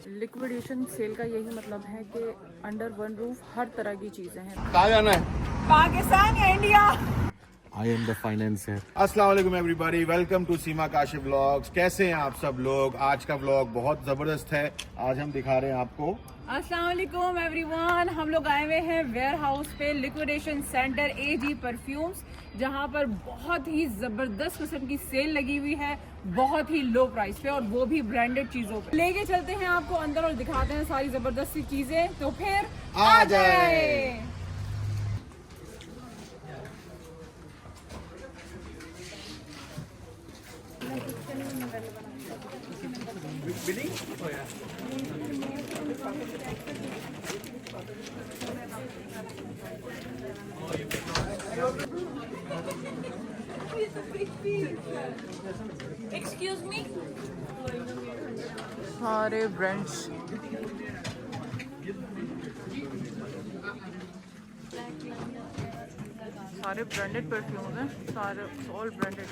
Liquidation cell का यही मतलब है कि अंडर वन रूफ हर तरह की चीजें हैं। कहाँ जाना है? पाकिस्तान या India. I am the financier. अस्सलाम वालेकुम everybody, welcome to Seema Kashif vlogs. कैसे हैं आप सब लोग? आज का व्लॉग बहुत ज़बरदस्त है। आज हम दिखा रहे हैं आपको। अस्सलाम वालेकुम एवरीवन, हम लोग आए हुए हैं वेयर हाउस पे लिक्विडेशन सेंटर AG परफ्यूम्स, जहां पर बहुत ही ज़बरदस्त किस्म की सेल लगी हुई है, बहुत ही लो प्राइस पे, और वो भी ब्रांडेड चीज़ों पे। लेके चलते हैं आपको अंदर और दिखाते हैं सारी ज़बरदस्त सी चीज़ें, तो फिर आ जाए। Excuse me? सारे ब्रांड्स, सारे ब्रांडेड परफ्यूम्स हैं, सारे ऑल ब्रांडेड।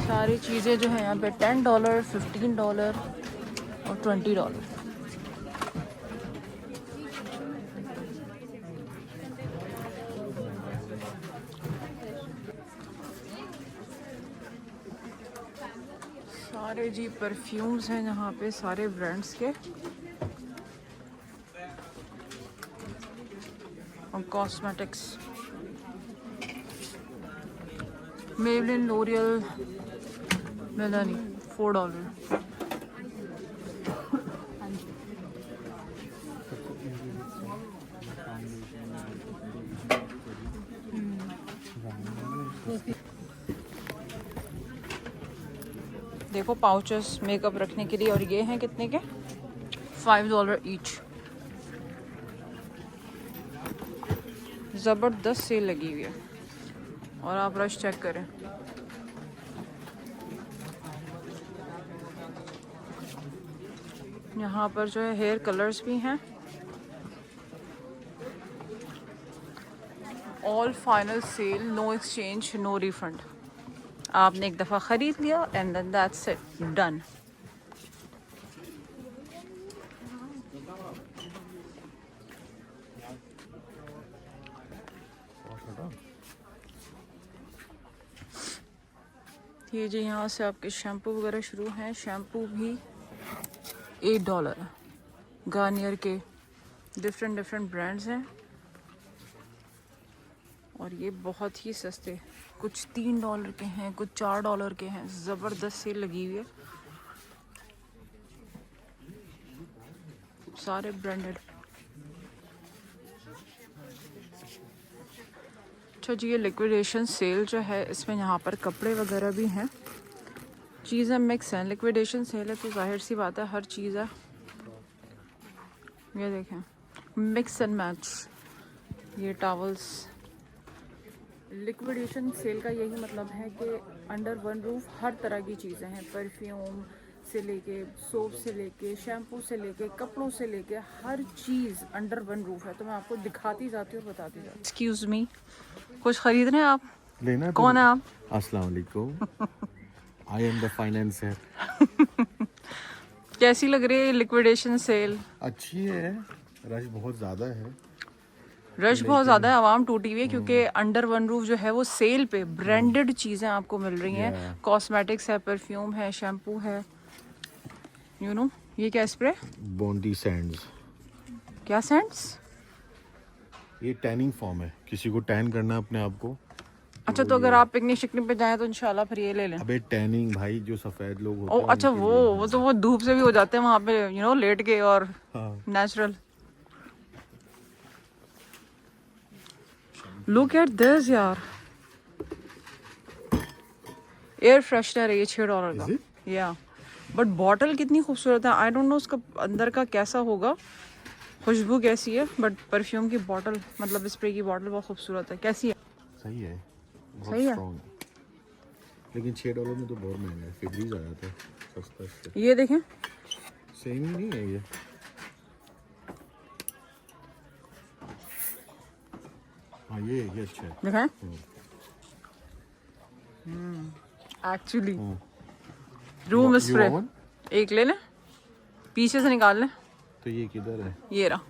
सारी चीज़ें जो है यहाँ पे $10, $15 और $20। सारे जी परफ्यूम्स हैं यहाँ पे, सारे ब्रांड्स के, और कॉस्मेटिक्स, मेबलिन, लोरियल, मेलानी, $4। देखो पाउचेस मेकअप रखने के लिए, और ये हैं कितने के? $5 ईच। ज़बरदस्त सेल लगी हुई है, और आप रश चेक करें। यहाँ पर जो है हेयर कलर्स भी हैं, all final sale, no exchange, no refund. आपने एक दफ़ा ख़रीद लिया and then that's it, done. ये जी यहाँ से आपके शैम्पू वगैरह शुरू हैं। शैम्पू भी $8 है, गार्नियर के डिफरेंट ब्रांड्स हैं, और ये बहुत ही सस्ते, कुछ $3 के हैं, कुछ $4 के हैं। ज़बरदस्त सेल लगी हुई है, सारे ब्रांडेड। अच्छा जी, ये लिक्विडेशन सेल जो है, इसमें यहाँ पर कपड़े वगैरह भी हैं, चीज़ें मिक्स हैं। लिक्विडेशन सेल है तो जाहिर सी बात है हर चीज़ है। ये देखें, मिक्स एंड मैच, ये टॉवल्स। लिक्विडेशन सेल का यही मतलब है कि अंडर वन रूफ हर तरह की चीज़ें हैं, परफ्यूम से लेके, सोप से लेके, शैम्पू से लेके, कपड़ों से लेके, हर चीज़ अंडर वन रूफ है। तो मैं आपको दिखाती जाती हूँ और बताती जाती हूँ। एक्सक्यूज़ मी, कुछ खरीद रहे हैं आप? लेना कौन है आप? अस्सलाम वालेकुम। I am the financier. कैसी लग रही है लिक्विडेशन सेल? अच्छी है, रश बहुत ज़्यादा है। रश बहुत ज़्यादा है, आवाम टूटी हुई है, क्योंकि अंडर वन रूफ जो है वो सेल पे ब्रांडेड चीज़ें आपको मिल रही हैं। कॉस्मेटिक्स है, परफ्यूम है, शैम्पू है, यू नो। ये क्या स्प्रे? Bondi Sands. क्या सैंड्स? ये टैनिंग फॉर्म है, किसी को टैन करना है अपने आप को। अच्छा, तो अगर आप पिकनिक शिकनिक पे जाएं तो इंशाल्लाह फिर ये ले लें। अबे टैनिंग भाई, जो सफ़ेद लोग होते ओ हैं अच्छा, वो तो वो धूप से भी हो जाते हैं वहाँ पे, यू नो, लेट के, और नेचुरल। लुक एट दिस यार, एयर फ्रेशनर है ये $6 का। या बट बॉटल कितनी खूबसूरत है। आई डोंट नो उसका अंदर का कैसा होगा, खुशबू कैसी है, बट परफ्यूम की बॉटल, मतलब स्प्रे की बॉटल बहुत खूबसूरत है। कैसी है? सही है, बहुत सही है। स्ट्रॉन्ग है। लेकिन $6 में तो बहुत महंगा है, फेब्रीज आया था सस्ता से। ये देखें, सेम ही नहीं है ये। हाँ ये अच्छा है। दिखाएं एक्चुअली रूम स्प्रे एक ले लें, पीछे से निकाल लें। तो ये किधर है? ये रहा।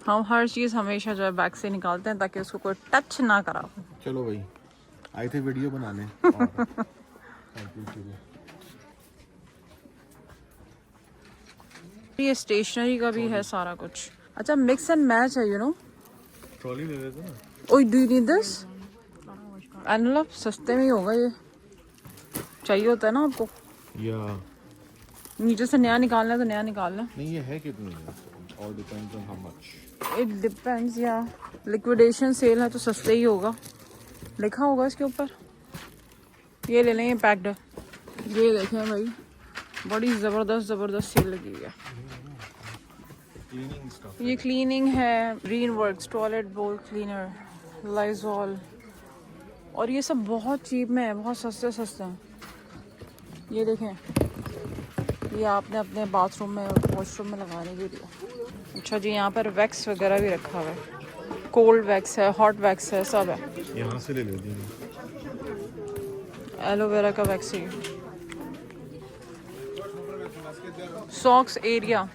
हम हर चीज़ हमेशा जो है बैग से निकालते हैं ताकि उसको कोई टच ना करा। चलो भाई, आए थे वीडियो बनाने। ये स्टेशनरी का भी है सारा कुछ। अच्छा मिक्स एंड मैच है यू नो। ट्रॉली ले लेते ना। ओए do you need this? Envelope सस्ते में ही होगा ये, चाहिए होता है ना आपको। या नीचे से नया निकालना है तो नया निकालना। नहीं ये है कितनी है? All depends on how much. It depends या लिक्विडेशन सेल है तो सस्ते ही होगा, लिखा होगा इसके ऊपर। ये ले लें, ये पैक्ड है। ये देखें भाई, बड़ी ज़बरदस्त सेल लगी हुई है। ये क्लीनिंग है, ग्रीन वर्क्स टॉयलेट बोल क्लीनर, लाइजॉल, और ये सब बहुत चीप में है, बहुत सस्ते हैं। ये देखें, ये आपने अपने बाथरूम में और वॉशरूम में लगाने के लिए। अच्छा जी, यहाँ पर वैक्स वगैरह भी रखा हुआ है, कोल्ड वैक्स है, हॉट वैक्स है, सब है। यहाँ से ले लेती हूँ। एलोवेरा का वैक्स है। सॉक्स एरिया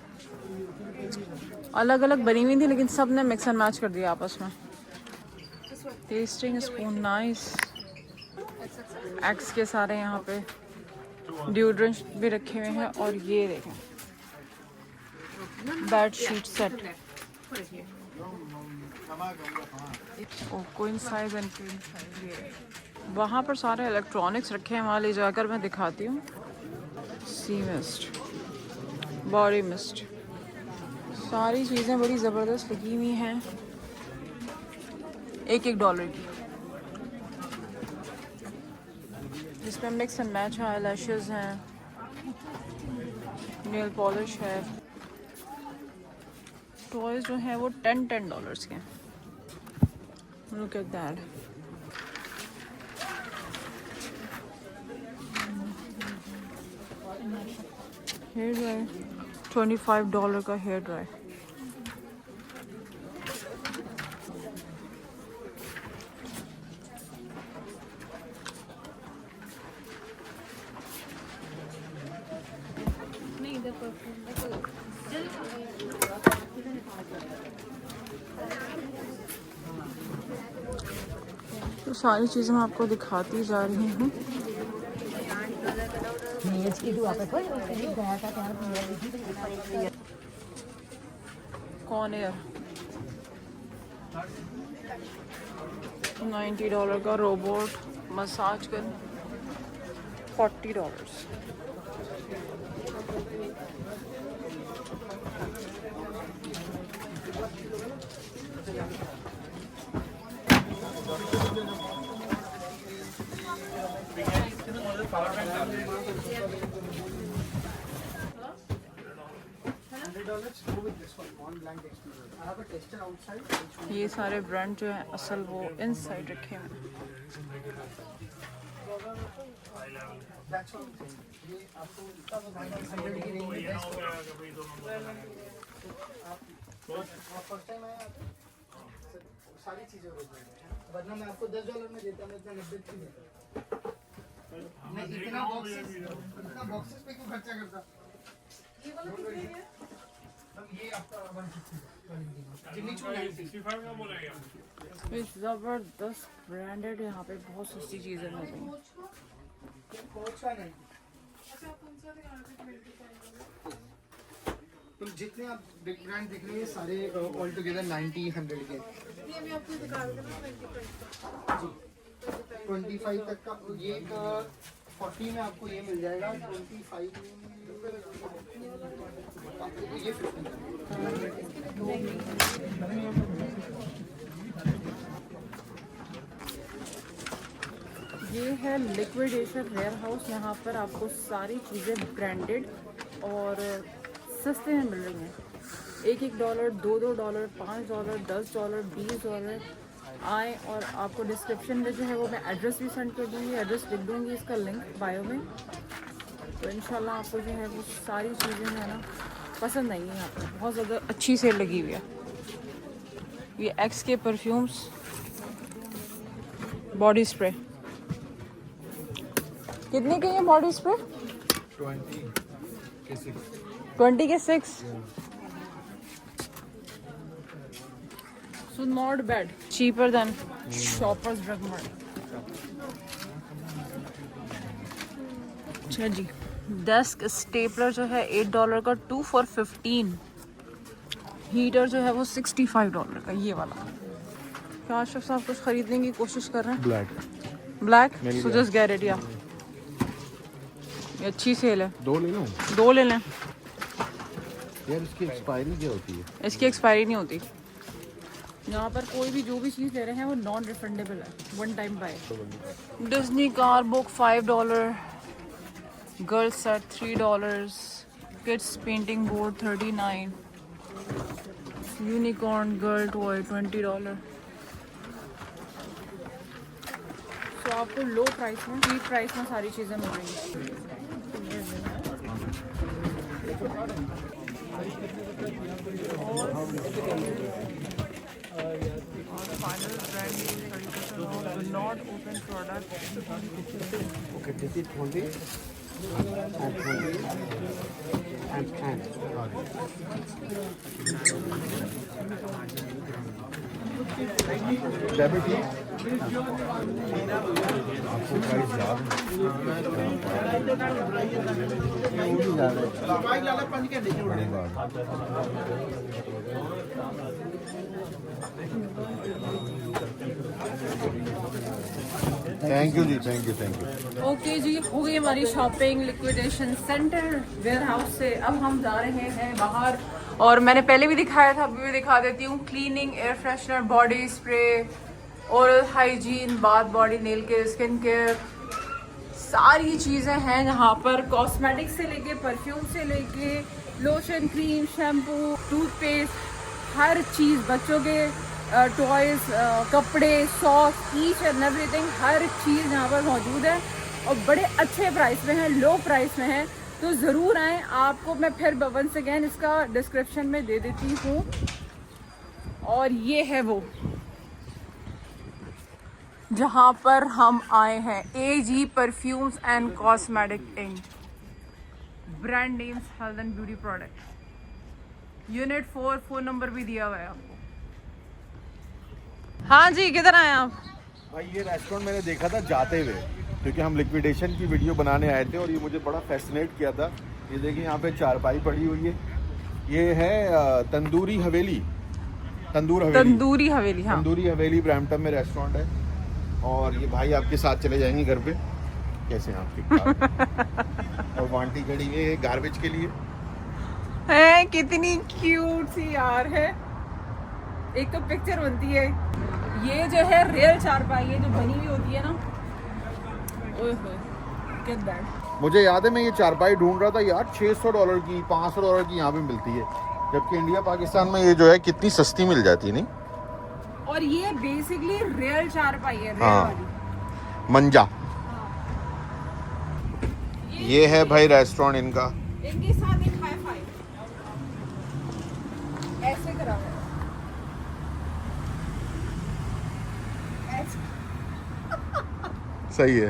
अलग अलग बनी हुई थी लेकिन सब ने मिक्स एंड मैच कर दिया आपस में। Testing spoon nice. एक्स के सारे यहाँ पे डिओड्रेंट भी रखे हुए हैं। और ये देखें bed sheet set, queen size and queen size. ये वहाँ पर सारे इलेक्ट्रॉनिक्स रखे हैं, वहाँ ले जाकर मैं दिखाती हूँ। सी मिस्ट, बॉडी मिस्ट, सारी चीज़ें बड़ी ज़बरदस्त लगी हुई हैं, $1 की। जिसमें मिक्स एंड मैच है, लैशेस हैं, नेल पॉलिश है। टॉयज जो हैं वो $10 के हैं। Look at that. Hair dry, $25 का हेयर ड्राई। तो सारी चीज़ें मैं आपको दिखाती जा रही हूँ। कौन एयर $90 का रोबोट मसाज गन, $40। ये सारे ब्रांड जो है असल वो इनसाइड रखे हैं। सारी चीजें वरना मैं आपको $10 में देता, मैं इतना 90 की देता। मैं इतना बॉक्सेस पे क्यों खर्चा करता? ये वाला कितने है? ये आपका 150 जिम्मी चू 65 का बोला गया। जबरदस्त ब्रांडेड यहाँ पे बहुत सस्ती चीजें मिल रही हैं। कोच का नहीं। अच्छा कौन सा दिखा रहे थे? तुम जितने आप बिग ब्रांड दिख रहे हैं सारे ऑल टुगेदर 90-100 के। ये मैं आपको दिखा रहा था ना 25 तक का। ये 40 में आपको ये मिल जाएगा, 25 में ये 50। ये है लिक्विडेशन वेयर हाउस। यहाँ पर आपको सारी चीज़ें ब्रांडेड और सस्ते में मिल रही हैं। $1, $2, $5, $10, $20। आए और आपको डिस्क्रिप्शन में जो है वो मैं एड्रेस भी सेंड कर दूँगी, एड्रेस लिख दूँगी, इसका लिंक बायो में। तो इंशाल्लाह आपको जो है वो सारी चीज़ें है ना पसंद आएंगी। यहाँ पर बहुत ज़्यादा अच्छी सेल लगी हुई है। ये एक्स के परफ्यूम्स, बॉडी स्प्रे। कितने के ये बॉडी स्प्रे? 20 के 6। So not bad. Cheaper than Shoppers Drug Mart. अच्छा जी, डेस्क स्टेपलर जो है $8 का, 2 for $15। हीटर जो है वो $65 का, ये वाला। क्या आशिफ साहब कुछ खरीदने की कोशिश कर रहे हैं? Black so just get it. या ये अच्छी सेल है, 2 ले लूं? 2 ले लें। यार इसकी एक्सपायरी क्या होती है? इसकी एक्सपायरी नहीं होती। यहाँ पर कोई भी जो भी चीज़ ले रहे हैं वो नॉन रिफंडेबल है, one time buy. Disney car book $5, girl set $3, kids painting board $39, unicorn girl toy $20। तो आपको लो प्राइस में, चीप प्राइस में सारी चीज़ें मिल रही हैं। Final brand new 30% off, do not open product. Okay, this is 20 and 10. Debit ही आपको प्राइस याद बड़ी बात। थैंक यू जी, थैंक यू। ओके जी, हो गई हमारी shopping liquidation center warehouse से। अब हम जा रहे हैं बाहर, और मैंने पहले भी दिखाया था, अभी भी दिखा देती हूँ। Cleaning, air freshener, body spray, oral hygiene, bath body, nail care, skin care, सारी चीज़ें हैं यहाँ पर। कॉस्मेटिक्स से लेके, परफ्यूम से लेके, लोशन, क्रीम, शैम्पू, टूथपेस्ट, हर चीज़, बच्चों के टॉयज, कपड़े, सॉस, ईच एंड एवरीथिंग, हर चीज़ यहाँ पर मौजूद है और बड़े अच्छे प्राइस में है, लो प्राइस में है। तो ज़रूर आएँ। आपको मैं फिर वंस अगेन इसका डिस्क्रिप्शन में दे देती हूँ। और ये है वो जहाँ पर हम आए हैं, AG perfumes and cosmetic inc, brand names, health and beauty product, unit 4, phone number भी दिया हुआ है आपको। हाँ जी, किधर आए आप? भाई ये रेस्टोरेंट मैंने देखा था जाते हुए, क्योंकि हम लिक्विडेशन की वीडियो बनाने आए थे और ये मुझे बड़ा फैसिनेट किया था। ये देखिए यहाँ पे चारपाई पड़ी हुई है। ये है तंदूरी हवेली, तंदूरी हवेली, हाँ, तंदूरी हवेली ब्रैम्पटन में रेस्टोरेंट है। और ये भाई आपके साथ चले जाएंगे घर पे। कैसे हैं आपके और वांटी खड़ी हुई है गार्बेज के लिए है। कितनी क्यूट सी यार है। एक तो पिक्चर बनती है। ये जो है रियल चारपाई है, जो बनी हुई होती है ना। ओए होए, get that। मुझे याद है मैं ये चारपाई ढूंढ रहा था यार, $600 की, $500 की यहाँ पे मिलती है, जबकि इंडिया पाकिस्तान में ये जो है कितनी सस्ती मिल जाती है, नहीं? और ये बेसिकली रियल चारपाई है, रियल वाली। मंजा। ये है भाई रेस्टोरेंट इनका। इनके साथ एक हाई फाई ऐसे करा हुआ है। सही है।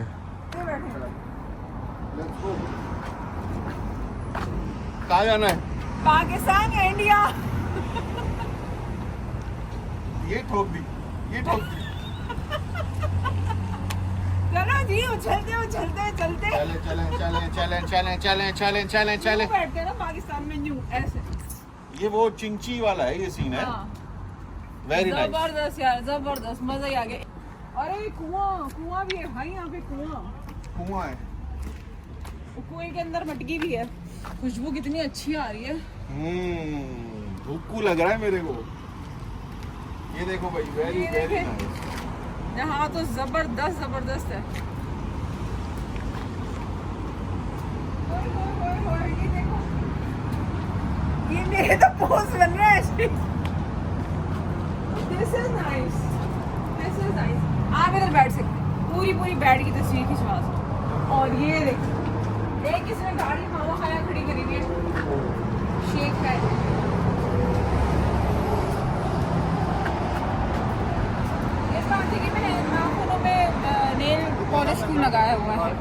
कहाँ जाना है? पाकिस्तान या इंडिया? ये ठोक दी। चलो जी, उछलते चलते। चले। बैठते हैं ना पाकिस्तान में, न्यू ऐसे। ये वो चिंची वाला है, ये सीन है। Very nice. जबरदस्त यार, जबरदस्त, मजा ही आ गया। अरे कुआं भी है भाई, यहाँ पे कुआं है। कुएं के अंदर मटकी भी है। खुशबू कितनी अच्छी आ रही है। भूकू लग रहा है मेरे को। ये देखो भाई, वेरी नाइस। यहाँ तो जबरदस्त है। ये देखो, ये मेरे तो पोज बन रहा है। This is nice। आप इधर बैठ सकते हैं, पूरी बैठ की तस्वीर खिंचवा सकते। और ये देखो, एक किसी ने गाड़ी खावा खाया खड़ी करी हुई है, शेख है। रेस्क्यू लगाया हुआ है।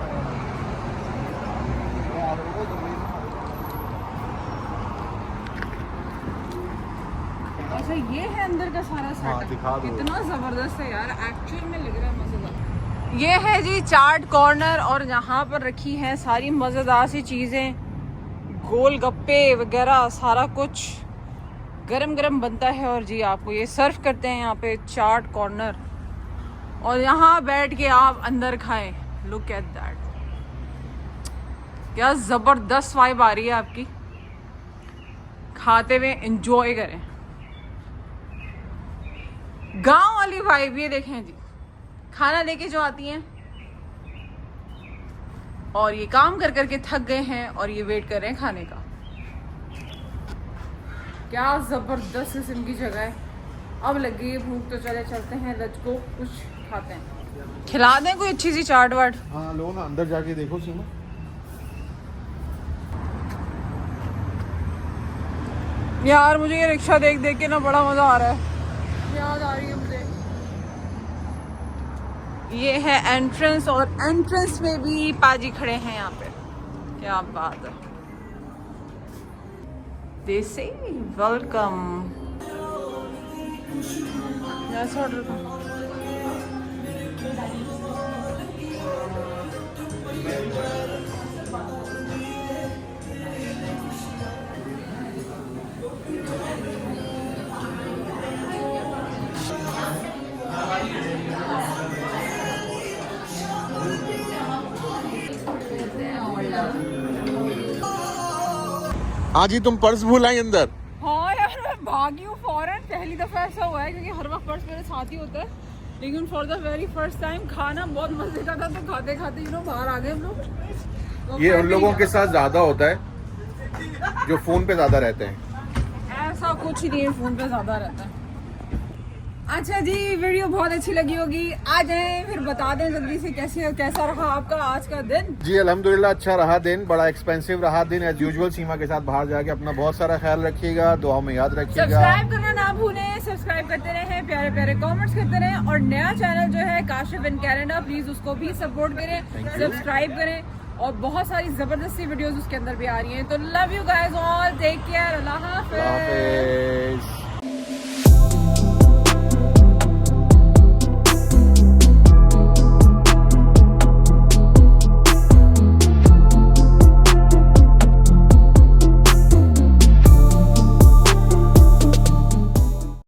अच्छा ये है अंदर का सारा हाँ, दिखा सेटअप, दो। कितना जबरदस्त है यार, एक्चुअल में लग रहा है मजेदार। ये है जी चाट कॉर्नर और यहाँ पर रखी है सारी मजेदार सी चीजें, गोलगप्पे वगैरह सारा कुछ गरम गरम बनता है और जी आपको ये सर्व करते हैं यहाँ पे चाट कॉर्नर, और यहाँ बैठ के आप अंदर खाएं। लुक एट दैट, क्या जबरदस्त वाइब आ रही है आपकी, खाते हुए एंजॉय करें गांव वाली वाइब। ये देखें जी, खाना लेके जो आती हैं और ये काम कर करके थक गए हैं और ये वेट कर रहे हैं खाने का। क्या जबरदस्त किस्म की जगह है। अब लग गई है भूख तो चले चलते हैं, लेट्स गो कुछ खाते हैं। खिला दें कोई अच्छी सी चाट वाट। हाँ लो ना, अंदर जाके देखो सीमा। यार मुझे ये रिक्शा देख देख के ना बड़ा मजा आ रहा है, याद आ रही है मुझे। ये है एंट्रेंस और एंट्रेंस में भी पाजी खड़े हैं यहाँ पे, क्या बात है। They say welcome. Yes, order. आज ही तुम पर्स भूल आई अंदर। हाँ यार मैं भागी हूँ फौरन, पहली दफा ऐसा हुआ है क्योंकि हर वक्त पर्स मेरे साथ ही होता है, लेकिन for the very first time खाना बहुत मजे का था, तो खाते खाते बाहर आ गए हम लोग। तो ये फिर उन भी लोगों के साथ ज्यादा होता है जो फोन पे ज्यादा रहते हैं। ऐसा कुछ नहीं है, फोन पे ज्यादा रहता है। अच्छा जी, वीडियो बहुत अच्छी लगी होगी, आ जाएं फिर बता दें जल्दी से कैसा रहा आपका आज का दिन। जी अल्हम्दुलिल्लाह अच्छा रहा दिन, बड़ा एक्सपेंसिव रहा दिन एज यूजुअल। सीमा के साथ बाहर जाके अपना बहुत सारा ख्याल रखिएगा, दुआ में याद रखिएगा। सब्सक्राइब करना ना भूलें, सब्सक्राइब करते रहें, प्यारे प्यारे कमेंट्स करते रहें, और नया चैनल जो है काशिफ इन कनाडा, प्लीज उसको भी सपोर्ट करें, सब्सक्राइब करें, और बहुत सारी जबरदस्ती वीडियोस उसके अंदर भी आ रही हैं। तो love you guys all, take care, अल्लाह हाफिज।